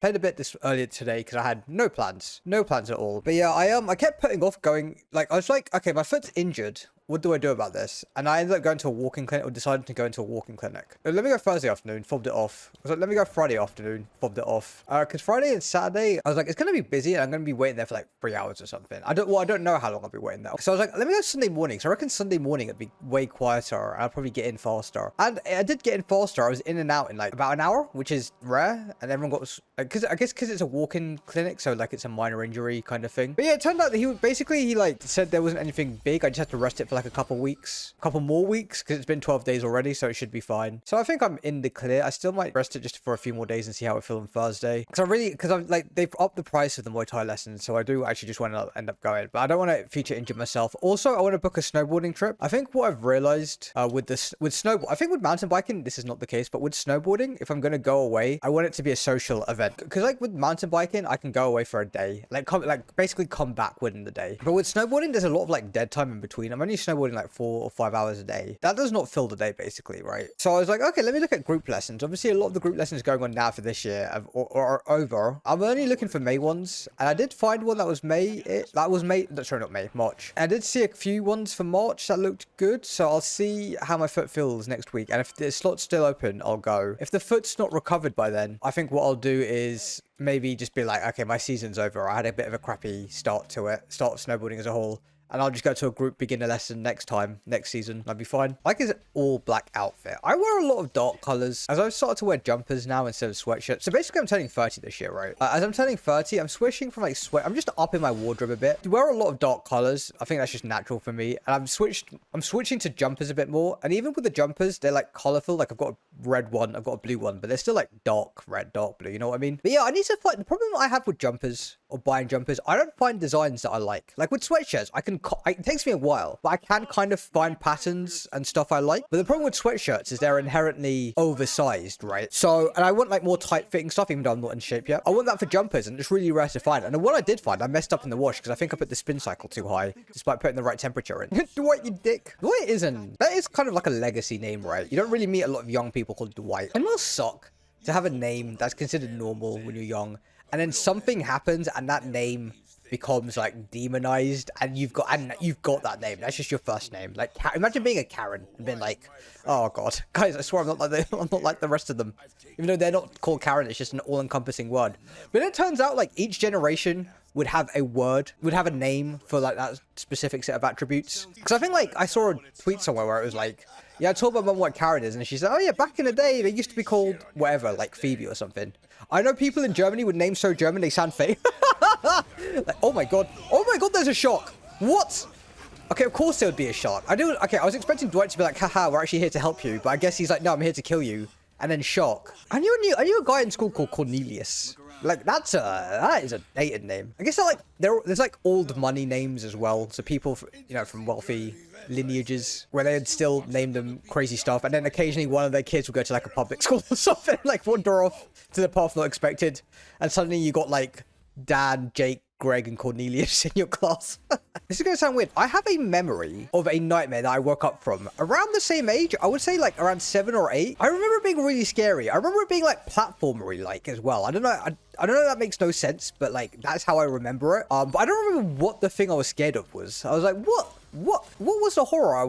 Played a bit this earlier today because I had no plans at all. But yeah, I kept putting off going. Like I was like, okay, my foot's injured. What do I do about this? And I ended up going to a walking clinic, or decided to go into a walking clinic. Let me go Thursday afternoon, fobbed it off. I was like, let me go Friday afternoon, fobbed it off. Because Friday and Saturday, I was like, it's going to be busy and I'm going to be waiting there for like 3 hours or something. I don't know how long I'll be waiting there. So I was like, let me go Sunday morning. So I reckon Sunday morning it'd be way quieter and I'll probably get in faster. And I did get in faster. I was in and out in like about an hour, which is rare. And everyone got, because I guess because it's a walk-in clinic, so like it's a minor injury kind of thing. But yeah, it turned out that he like said there wasn't anything big. I just had to rest it for like a couple more weeks, because it's been 12 days already, so it should be fine. So I think I'm in the clear. I still might rest it just for a few more days and see how I feel on Thursday. Because I'm like, they've upped the price of the Muay Thai lessons, so I do actually just want to end up going. But I don't want to feature injure myself. Also, I want to book a snowboarding trip. I think what I've realized with snowboard, I think with mountain biking, this is not the case, but with snowboarding, if I'm going to go away, I want it to be a social event. Because like with mountain biking, I can go away for a day, like basically come back within the day. But with snowboarding, there's a lot of like dead time in between. I'm only snowboarding like 4 or 5 hours a day. That does not fill the day basically, right? So I was like, okay, let me look at group lessons. Obviously, a lot of the group lessons going on now for this year are over. I'm only looking for May ones, and I did find one that was May. Sorry, not May, March. And I did see a few ones for March that looked good. So I'll see how my foot feels next week, and if the slot's still open, I'll go. If the foot's not recovered by then, I think what I'll do is maybe just be like, okay, my season's over. I had a bit of a crappy start of snowboarding as a whole. And I'll just go to a group beginner lesson next season. That'd be fine. I like his all black outfit. I wear a lot of dark colors, as I've started to wear jumpers now instead of sweatshirts. So basically I'm turning 30 this year, right? As I'm turning 30, I'm switching from like I'm just upping my wardrobe a bit. I wear a lot of dark colors. I think that's just natural for me. And I'm switching to jumpers a bit more. And even with the jumpers, they're like colorful. Like I've got a red one, I've got a blue one, but they're still like dark red, dark blue. You know what I mean? But yeah, I need to find the problem I have with jumpers or buying jumpers. I don't find designs that I like. Like with sweatshirts, it takes me a while, but I can kind of find patterns and stuff I like. But the problem with sweatshirts is they're inherently oversized, right? So, and I want like more tight fitting stuff, even though I'm not in shape yet. I want that for jumpers, and it's really rare to find. And the one I did find, I messed up in the wash because I think I put the spin cycle too high, despite putting the right temperature in. Dwight, you dick. Dwight that is kind of like a legacy name, right? You don't really meet a lot of young people called Dwight. It must suck to have a name that's considered normal when you're young, and then something happens and that name becomes like demonized, and you've got that name. That's just your first name. Like, imagine being a Karen and being like, oh god, guys, I swear I'm not like the rest of them. Even though they're not called Karen, it's just an all-encompassing word. But it turns out like each generation would have a name for like that specific set of attributes. Because I think like I saw a tweet somewhere where it was like, yeah, I told my mum what Karen is, and she said, oh yeah, back in the day they used to be called whatever, like Phoebe or something. I know people in Germany with names so German they sound fake. Like, oh my god, there's a shark. What? Okay, of course there would be a shark. I was expecting Dwight to be like, haha, we're actually here to help you, but I guess he's like, no, I'm here to kill you. And then shark. I knew a guy in school called Cornelius. Like, that is a dated name. I guess there's like old money names as well. So people, from wealthy lineages where they'd still name them crazy stuff. And then occasionally one of their kids would go to like a public school or something, like wander off to the path not expected. And suddenly you got like Dan, Jake, Greg, and Cornelius in your class. This is going to sound weird. I have a memory of a nightmare that I woke up from around the same age. I would say like around 7 or 8. I remember it being really scary. I remember it being like platformery like as well. I don't know. I don't know if that makes no sense, but like that's how I remember it. But I don't remember what the thing I was scared of was. I was like, what was the horror?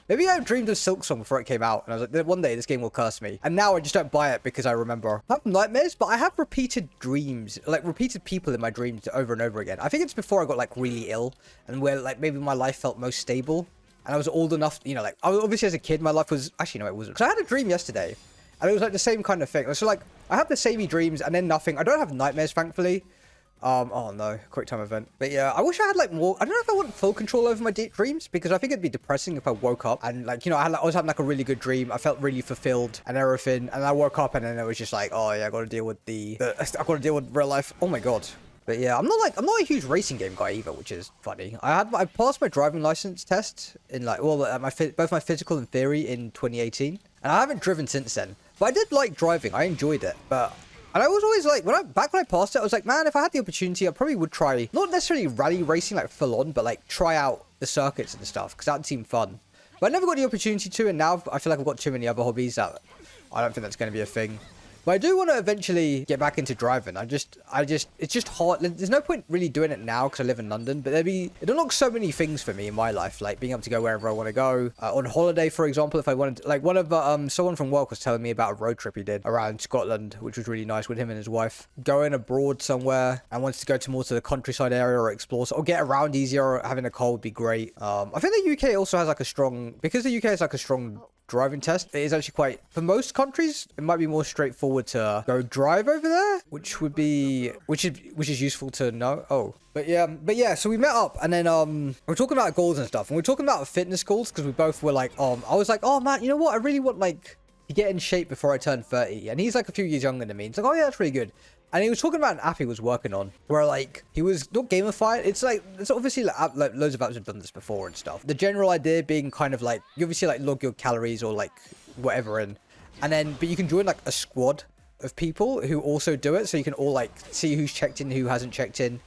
Maybe I dreamed of Silksong before it came out, and I was like, one day this game will curse me. And now I just don't buy it because I remember. I have nightmares, but I have repeated dreams, like repeated people in my dreams over and over again. I think it's before I got like really ill, and where like maybe my life felt most stable, and I was old enough, like obviously as a kid my life was, actually no it wasn't, because I had a dream yesterday, and it was like the same kind of thing. So like I have the samey dreams and then nothing. I don't have nightmares, thankfully. Oh no, quick time event. But yeah, I wish I had like more. I don't know if I want full control over my dreams, because I think it'd be depressing if I woke up and like, I was having like a really good dream. I felt really fulfilled and everything, and I woke up and then it was just like, oh yeah, I got to deal with I got to deal with real life. Oh my god. But yeah, I'm not a huge racing game guy either, which is funny. I passed my driving license test in like, well, both my physical and theory in 2018, and I haven't driven since then. But I did like driving. I enjoyed it, and I was always like, back when I passed it, I was like, man, if I had the opportunity, I probably would try, not necessarily rally racing like full on, but like try out the circuits and stuff, because that seemed fun. But I never got the opportunity to, and now I feel like I've got too many other hobbies that I don't think that's going to be a thing. But I do want to eventually get back into driving. It's just hard. There's no point really doing it now because I live in London, but it unlocks so many things for me in my life, like being able to go wherever I want to go. On holiday, for example, if I wanted to, like one of, someone from work was telling me about a road trip he did around Scotland, which was really nice with him and his wife. Going abroad somewhere and wants to go to more to the countryside area or explore, or get around easier, having a car would be great. I think the UK also has like a strong, because the UK has like a strong driving test. It is actually quite, for most countries, it might be more straightforward to go drive over there, which is useful to know. Oh, but yeah, so we met up and then we're talking about goals and stuff, and we're talking about fitness goals because we both were like, I was like, oh man, you know what, I really want like to get in shape before I turn 30, and he's like a few years younger than me. It's like, oh yeah, that's really good. And he was talking about an app he was working on where like he was not gamified. It's like, it's obviously like loads of apps have done this before and stuff. The general idea being kind of like, you obviously like log your calories or like whatever in, and then, but you can join like a squad of people who also do it. So you can all like see who's checked in, who hasn't checked in.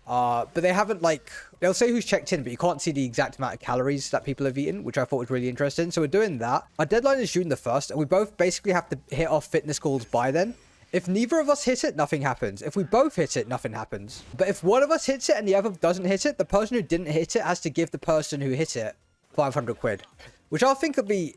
But they haven't like, they'll say who's checked in, but you can't see the exact amount of calories that people have eaten, which I thought was really interesting. So we're doing that. Our deadline is June the 1st, and we both basically have to hit our fitness goals by then. If neither of us hit it, nothing happens. If we both hit it, nothing happens. But if one of us hits it and the other doesn't hit it, the person who didn't hit it has to give the person who hit it 500 quid. Which I think could be,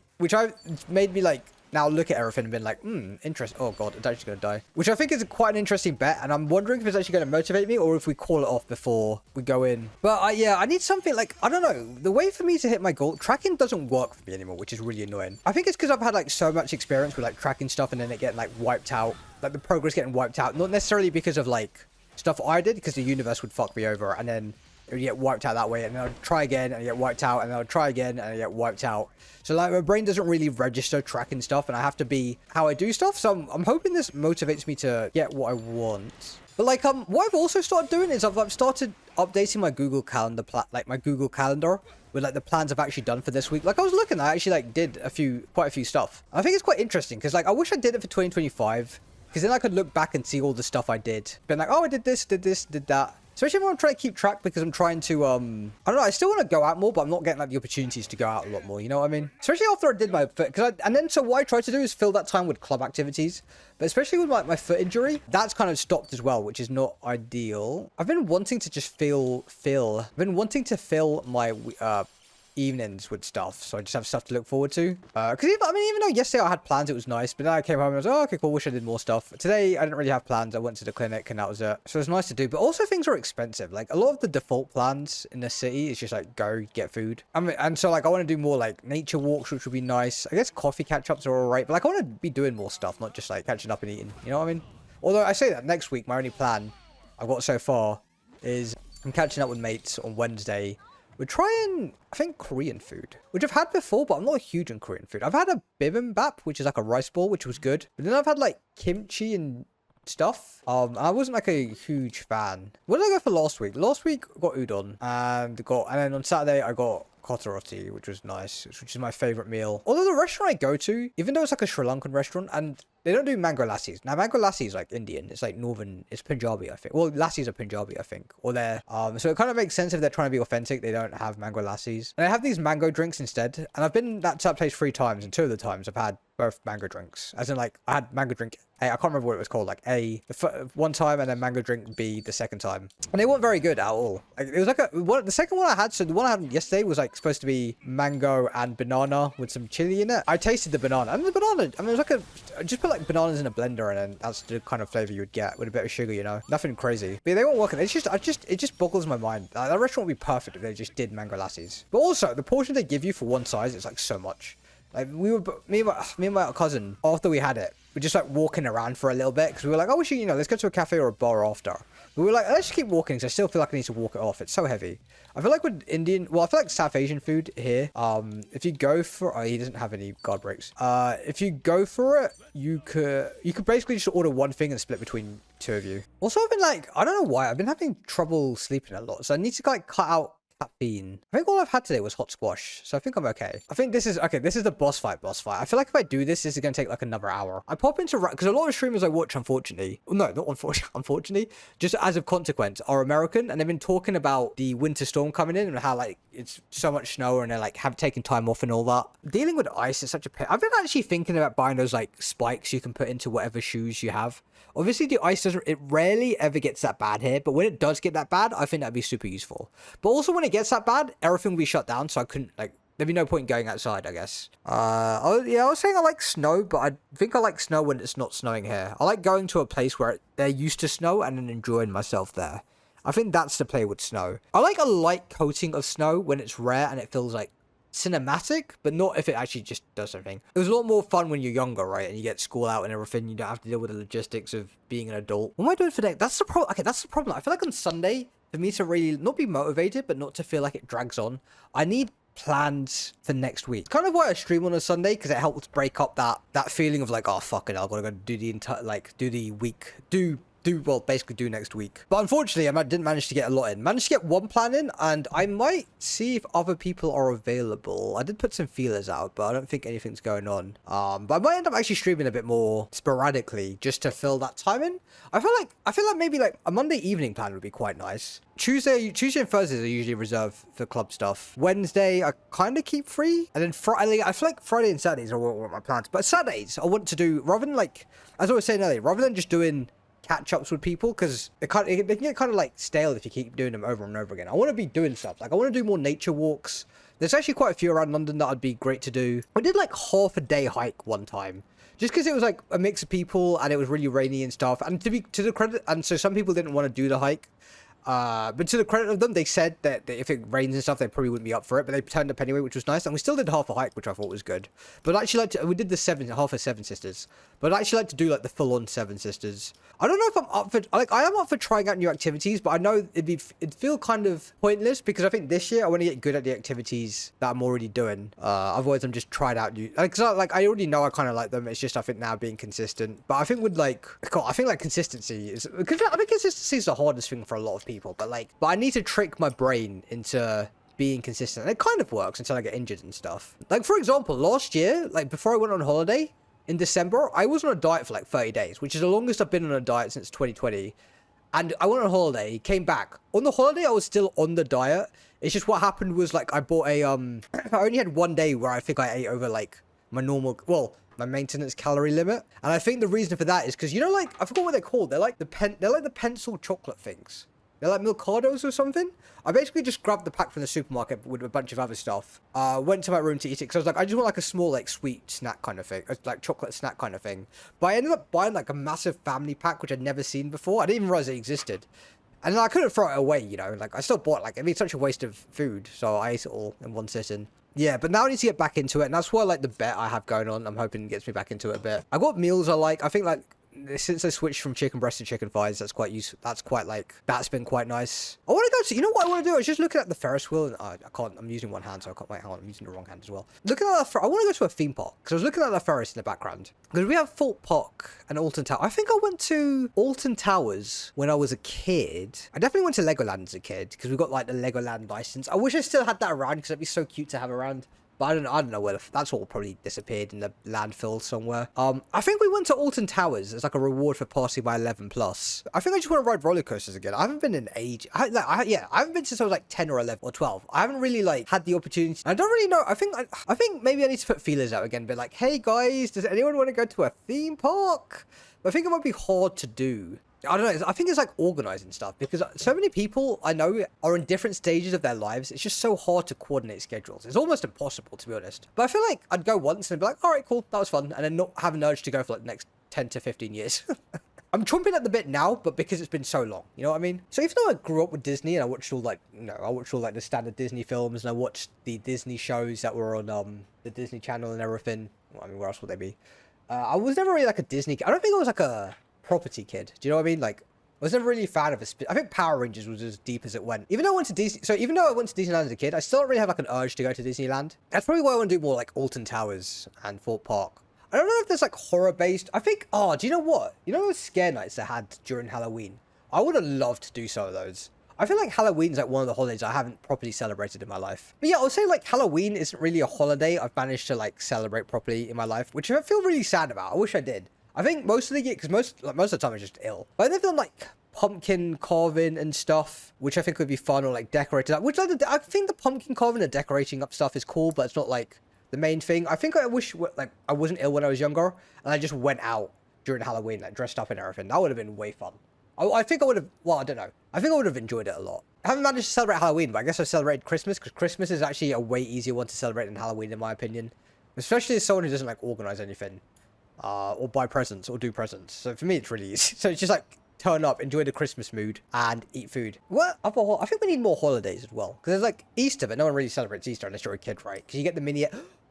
made me like, now look at everything and been like, interesting. Oh god, it's actually going to die. Which I think is quite an interesting bet. And I'm wondering if it's actually going to motivate me or if we call it off before we go in. But yeah, I need something like, I don't know. The way for me to hit my goal, tracking doesn't work for me anymore, which is really annoying. I think it's because I've had like so much experience with like tracking stuff and then it getting like wiped out. Like the progress getting wiped out. Not necessarily because of like stuff I did, because the universe would fuck me over and then it would get wiped out that way, and then I'd try again and get wiped out, and then I'd try again and I get wiped out. So like my brain doesn't really register tracking stuff, and I have to be how I do stuff. So I'm hoping this motivates me to get what I want. But like what I've also started doing is I've started updating my Google Calendar my Google Calendar with like the plans I've actually done for this week. Like I was looking, I actually like did quite a few stuff. I think it's quite interesting because like I wish I did it for 2025, because then I could look back and see all the stuff I did. Been like, oh, I did this, did that. Especially when I'm trying to keep track, because I'm trying to, I don't know, I still want to go out more, but I'm not getting like the opportunities to go out a lot more, you know what I mean? Especially after I did my foot, so what I tried to do is fill that time with club activities, but especially with my foot injury, that's kind of stopped as well, which is not ideal. I've been wanting to just I've been wanting to fill my, evenings with stuff, so I just have stuff to look forward to, because even though yesterday I had plans, it was nice, but then I came home and I was like, oh, okay, cool, wish I did more stuff. Today I didn't really have plans. I went to the clinic and that was it. So it's nice to do, but also things are expensive. Like a lot of the default plans in the city is just like go get food. And so like I want to do more like nature walks, which would be nice. I guess coffee catch-ups are all right, but like I want to be doing more stuff, not just like catching up and eating, you know what I mean? Although I say that next week, my only plan I've got so far is I'm catching up with mates on Wednesday. We're trying, I think, Korean food, which I've had before, but I'm not huge on Korean food. I've had a bibimbap, which is like a rice ball, which was good. But then I've had like kimchi and stuff. I wasn't like a huge fan. What did I go for last week? Last week I got udon and then on Saturday I got kotoroti, which was nice, which is my favorite meal. Although the restaurant I go to, even though it's like a Sri Lankan restaurant, and they don't do mango lassis. Now, mango lassi is like Indian. It's like it's Punjabi, I think. Well, lassis are Punjabi, I think. Or they're, so it kind of makes sense if they're trying to be authentic, they don't have mango lassis. And they have these mango drinks instead. And I've been to that place 3 times, and 2 of the times I've had both mango drinks. As in, like, I had mango drink A, I can't remember what it was called, like A, one time, and then mango drink B the second time. And they weren't very good at all. Like, it was like the second one I had, so the one I had yesterday was like supposed to be mango and banana with some chili in it. I tasted the banana, and the banana, I mean, it was like just put like bananas in a blender, and then that's the kind of flavor you would get with a bit of sugar, you know? Nothing crazy. But they weren't working. It just boggles my mind. That restaurant would be perfect if they just did mango lassis. But also, the portion they give you for one size is like so much. Like me and my cousin, after we had it, we're just like walking around for a little bit because we were like, oh, we should, let's go to a cafe or a bar after. But we were like, let's just keep walking because I still feel like I need to walk it off. It's so heavy. I feel like with I feel like South Asian food here, if you go for, he doesn't have any guard brakes. If you go for it, you could basically just order one thing and split between 2 of you. Also, I've been like, I don't know why, I've been having trouble sleeping a lot. So I need to like cut out caffeine. I think all I've had today was hot squash, so I think I'm okay. I think this is okay. This is the boss fight. I feel like if I do this, this is gonna take like another hour. I pop into because a lot of streamers I watch, unfortunately, no, not unfortunately, just as of consequence, are American, and they've been talking about the winter storm coming in and how like it's so much snow and they're like have taken time off and all that. Dealing with ice is such a pain. I've been actually thinking about buying those like spikes you can put into whatever shoes you have. Obviously, the ice doesn't, it rarely ever gets that bad here, but when it does get that bad, I think that'd be super useful. But also when it gets that bad, everything will be shut down, so I couldn't, like, there'd be no point in going outside, I guess. Yeah, I was saying I like snow, but I think I like snow when it's not snowing here. I like going to a place where they're used to snow and then enjoying myself there. I think that's the play with snow. I like a light coating of snow when it's rare and it feels like cinematic, but not if it actually just does something. It was a lot more fun when you're younger, right? And you get school out and everything. You don't have to deal with the logistics of being an adult. What am I doing for today? That's the problem. Okay, that's the problem. I feel like on Sunday, for me to really not be motivated, but not to feel like it drags on, I need plans for next week. Kind of why I stream on a Sunday, because it helps break up that feeling of like, oh fuck it, I've got to go do the entire, like, do the week, basically do next week. But unfortunately, I didn't manage to get a lot in. Managed to get one plan in, and I might see if other people are available. I did put some feelers out, but I don't think anything's going on. But I might end up actually streaming a bit more sporadically just to fill that time in. I feel like maybe like a Monday evening plan would be quite nice. Tuesday and Thursdays are usually reserved for club stuff. Wednesday, I kind of keep free. And then Friday, I feel like Friday and Saturdays are what my plans. But Saturdays, I want to do, rather than like, as I was saying earlier, rather than just doing catch-ups with people, because they can get kind of like stale if you keep doing them over and over again. I want to be doing stuff. Like, I want to do more nature walks. There's actually quite a few around London that would be great to do. I did like half a day hike one time, just because it was like a mix of people and it was really rainy and stuff. And to the credit, and so some people didn't want to do the hike. But to the credit of them, they said that if it rains and stuff, they probably wouldn't be up for it, but they turned up anyway, which was nice. And we still did half a hike, which I thought was good. But I actually we did the half of Seven Sisters, but I actually like to do like the full-on Seven Sisters. I don't know if I'm up for, like, I am up for trying out new activities, but I know it'd feel kind of pointless, because I think this year I want to get good at the activities that I'm already doing. Otherwise I'm just trying out new, like, I already know I kind of like them. It's just, I think now being consistent, but I think with like, God, I think like consistency is, because I think consistency is the hardest thing for a lot of people, but I need to trick my brain into being consistent. And it kind of works until I get injured and stuff. Like, for example, last year, like before I went on holiday in December, I was on a diet for like 30 days, which is the longest I've been on a diet since 2020. And I went on holiday, came back. On the holiday, I was still on the diet. It's just what happened was, like, I bought a, I only had one day where I think I ate over like my normal, well, my maintenance calorie limit. And I think the reason for that is because, you know, like, I forgot what they're called. They're like the pencil chocolate things. They're like Milkados or something. I basically just grabbed the pack from the supermarket with a bunch of other stuff. Went to my room to eat it, because I was like, I just want like a small, like, sweet snack kind of thing. Like chocolate snack kind of thing. But I ended up buying like a massive family pack, which I'd never seen before. I didn't even realize it existed. And I couldn't throw it away, you know. Like, I still bought, like, I mean, it's such a waste of food. So I ate it all in one sitting. Yeah, but now I need to get back into it. And that's why, like, the bet I have going on, I'm hoping gets me back into it a bit. I got meals I like. I think, like, since I switched from chicken breast to chicken thighs, that's quite useful. That's quite, like, that's been quite nice. I want to go to, you know what I want to do? I was just looking at the Ferris wheel, and I can't, I'm using one hand, so I can't, wait, hang on, I'm using the wrong hand as well. Looking at I want to go to a theme park, because I was looking at the Ferris in the background. Because we have Fort Park and Alton Tower. I think I went to Alton Towers when I was a kid. I definitely went to Legoland as a kid, because we got, like, the Legoland license. I wish I still had that around, because it'd be so cute to have around. But I don't know where that's all probably disappeared in the landfill somewhere. I think we went to Alton Towers as like a reward for passing my 11 plus. I think I just want to ride roller coasters again. I haven't been in age. I haven't been since I was like 10 or 11 or 12. I haven't really like had the opportunity. I don't really know. I think maybe I need to put feelers out again. But like, hey guys, does anyone want to go to a theme park? But I think it might be hard to do. I don't know. I think it's like organizing stuff, because so many people I know are in different stages of their lives. It's just so hard to coordinate schedules. It's almost impossible, to be honest. But I feel like I'd go once and be like, all right, cool, that was fun. And then not have an urge to go for like the next 10 to 15 years. I'm chomping at the bit now, but because it's been so long, you know what I mean? So even though I grew up with Disney and I watched all like, I watched all like the standard Disney films, and I watched the Disney shows that were on the Disney Channel and everything. Well, I mean, where else would they be? I was never really like a Disney. I don't think I was like a property kid. Do you know what I mean? Like, I was never really a fan of I think Power Rangers was as deep as it went. Even though I went to Disneyland as a kid, I still don't really have like an urge to go to Disneyland. That's probably why I want to do more like Alton Towers and Fort Park. I don't know if there's like horror based. I think, do you know what? You know those scare nights they had during Halloween? I would have loved to do some of those. I feel like Halloween's like one of the holidays I haven't properly celebrated in my life. But yeah, I would say like Halloween isn't really a holiday I've managed to like celebrate properly in my life, which I feel really sad about. I wish I did. I think most of the year, because most of the time I'm just ill. But I've done like pumpkin carving and stuff, which I think would be fun, or like decorating. Which I think the pumpkin carving and decorating up stuff is cool, but it's not like the main thing. I think I wish like I wasn't ill when I was younger, and I just went out during Halloween, like dressed up and everything. That would have been way fun. I think I would have, well, I don't know. I think I would have enjoyed it a lot. I haven't managed to celebrate Halloween, but I guess I celebrated Christmas, because Christmas is actually a way easier one to celebrate than Halloween, in my opinion. Especially as someone who doesn't like organize anything, or buy presents, or do presents. So for me, it's really easy. So it's just like, turn up, enjoy the Christmas mood, and eat food. What other I think we need more holidays as well. Because there's like Easter, but no one really celebrates Easter unless you're a kid, right? Because you get the mini...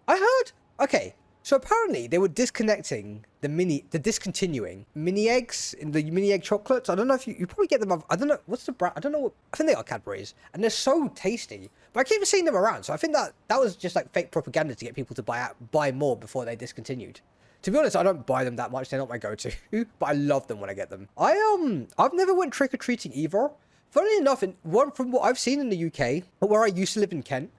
I heard... Okay, so apparently they were disconnecting the discontinuing mini eggs in the mini egg chocolates. I don't know if you probably get them. I don't know what's the brand. I don't know what, I think they are Cadbury's, and they're so tasty. But I keep seeing them around, so I think that was just like fake propaganda to get people to buy more before they discontinued. To be honest, I don't buy them that much. They're not my go-to, but I love them when I get them. I've never went trick-or-treating either. Funnily enough, from what I've seen in the UK, where I used to live in Kent,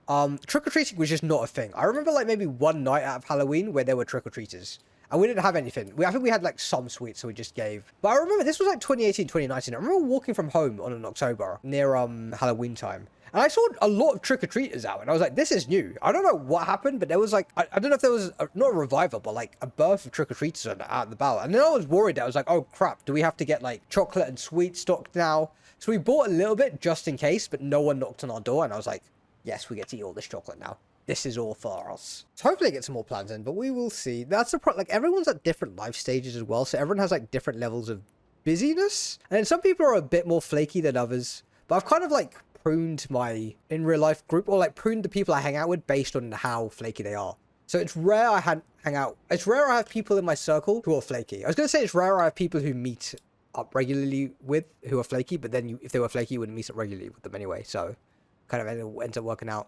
trick-or-treating was just not a thing. I remember like maybe one night out of Halloween where there were trick-or-treaters. And we didn't have anything. I think we had like some sweets, so we just gave. But I remember this was like 2018, 2019. I remember walking from home on an October near Halloween time. And I saw a lot of trick-or-treaters out. And I was like, this is new. I don't know what happened, but there was like, I don't know if there was, not a revival, but like a birth of trick-or-treaters out and about. And then I was worried. I was like, oh crap, do we have to get like chocolate and sweet stocked now? So we bought a little bit just in case, but no one knocked on our door. And I was like, yes, we get to eat all this chocolate now. This is all for us. So hopefully I get some more plans in, but we will see. That's the like everyone's at different life stages as well. So everyone has like different levels of busyness. And then some people are a bit more flaky than others. But I've kind of like pruned my in real life group, or like pruned the people I hang out with based on how flaky they are. So it's rare I hang out. It's rare I have people in my circle who are flaky. I was going to say it's rare I have people who meet up regularly with who are flaky, but then if they were flaky, you wouldn't meet up regularly with them anyway. So kind of ends up working out.